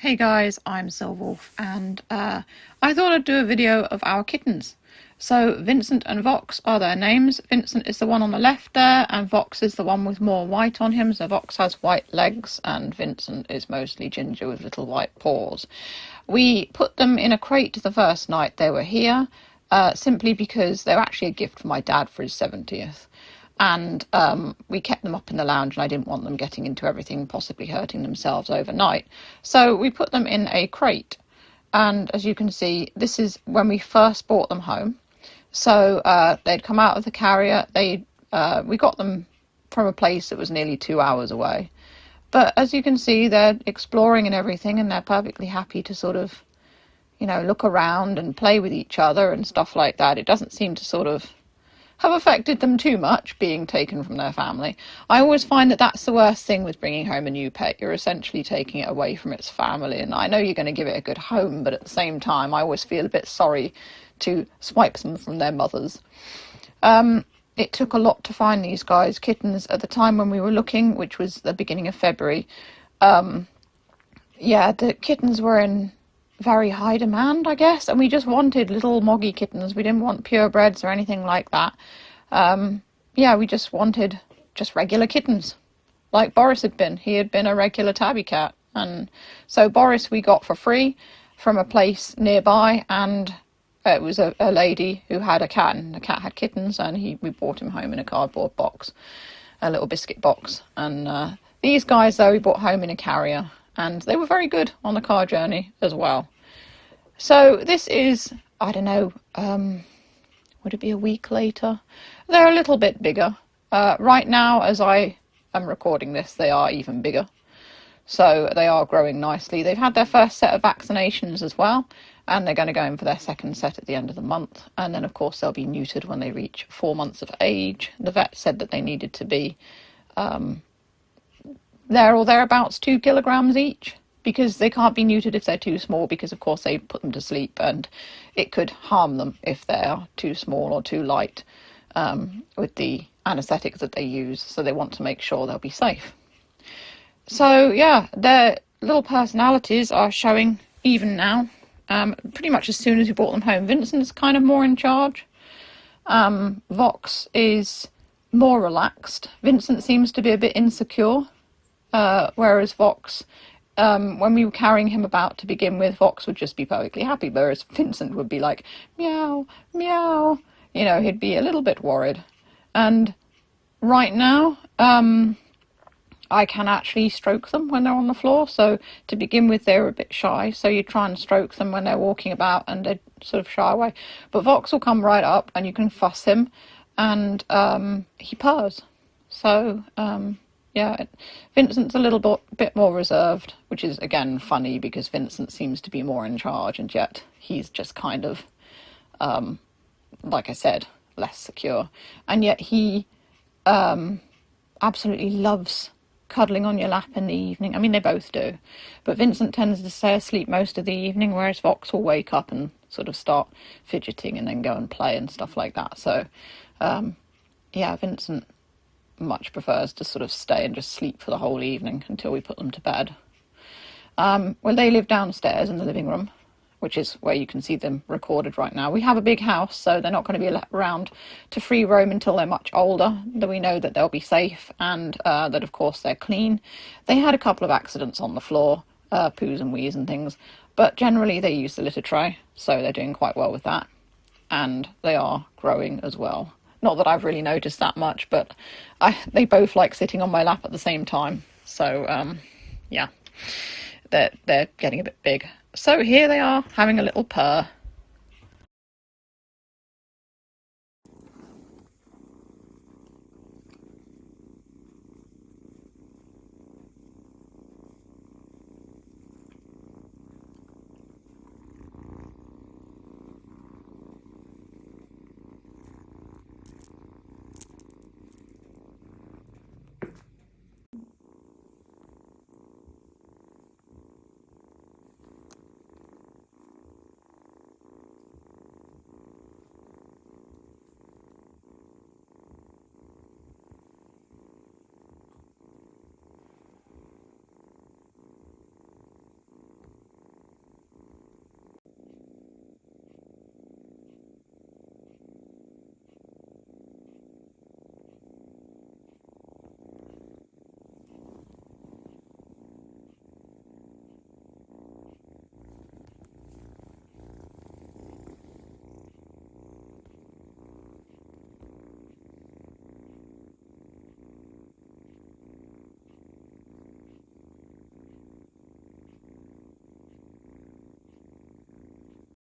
Hey guys, I'm Silwolf, and I thought I'd do a video of our kittens. So Vincent and Vox are their names. Vincent is the one on the left there, and Vox is the one with more white on him. So Vox has white legs, and Vincent is mostly ginger with little white paws. We put them in a crate the first night they were here, simply because they were actually a gift from my dad for his 70th. And we kept them up in the lounge, and I didn't want them getting into everything, possibly hurting themselves overnight. So we put them in a crate. And as you can see, this is when we first brought them home. So they'd come out of the carrier. We got them from a place that was nearly 2 hours away. But as you can see, they're exploring and everything, and they're perfectly happy to sort of, look around and play with each other and stuff like that. It doesn't seem to sort of have affected them too much, being taken from their family. I always find that that's the worst thing with bringing home a new pet. You're essentially taking it away from its family, and I know you're going to give it a good home, but at the same time, I always feel a bit sorry to swipe them from their mothers. It took a lot to find these guys. Kittens at the time when we were looking, which was the beginning of February, the kittens were in very high demand, I guess, and we just wanted little moggy kittens. We didn't want purebreds or anything like that. We just wanted regular kittens, like Boris had been. He had been a regular tabby cat, and so Boris we got for free from a place nearby, and it was a lady who had a cat, and the cat had kittens, and we brought him home in a cardboard box, a little biscuit box. And these guys, though, we brought home in a carrier, and they were very good on the car journey as well. So this is, I don't know, would it be a week later? They're a little bit bigger. Right now, as I am recording this, they are even bigger. So they are growing nicely. They've had their first set of vaccinations as well, and they're going to go in for their second set at the end of the month. And then, of course, they'll be neutered when they reach 4 months of age. The vet said that they needed to be there or thereabouts 2 kilograms each, because they can't be neutered if they're too small, because of course they put them to sleep and it could harm them if they're too small or too light with the anaesthetics that they use. So they want to make sure they'll be safe. So yeah, their little personalities are showing even now. Pretty much as soon as we brought them home. Vincent's kind of more in charge. Vox is more relaxed. Vincent seems to be a bit insecure. Whereas Vox, when we were carrying him about to begin with, Vox would just be perfectly happy, whereas Vincent would be like, meow, meow. He'd be a little bit worried. And right now, I can actually stroke them when they're on the floor. So to begin with, they're a bit shy. So you try and stroke them when they're walking about and they sort of shy away. But Vox will come right up and you can fuss him, and he purrs. So, Vincent's a little bit more reserved, which is, again, funny because Vincent seems to be more in charge, and yet he's just kind of, like I said, less secure. And yet he absolutely loves cuddling on your lap in the evening. I mean, they both do. But Vincent tends to stay asleep most of the evening, whereas Vox will wake up and sort of start fidgeting and then go and play and stuff like that. So, Vincent much prefers to sort of stay and just sleep for the whole evening until we put them to bed. They live downstairs in the living room, which is where you can see them recorded right now. We have a big house, so they're not going to be around to free roam until they're much older. That we know that they'll be safe, and that of course they're clean. They had a couple of accidents on the floor, poos and wees and things, but generally they use the litter tray, so they're doing quite well with that, and they are growing as well. Not that I've really noticed that much, but they both like sitting on my lap at the same time. So, they're getting a bit big. So here they are, having a little purr.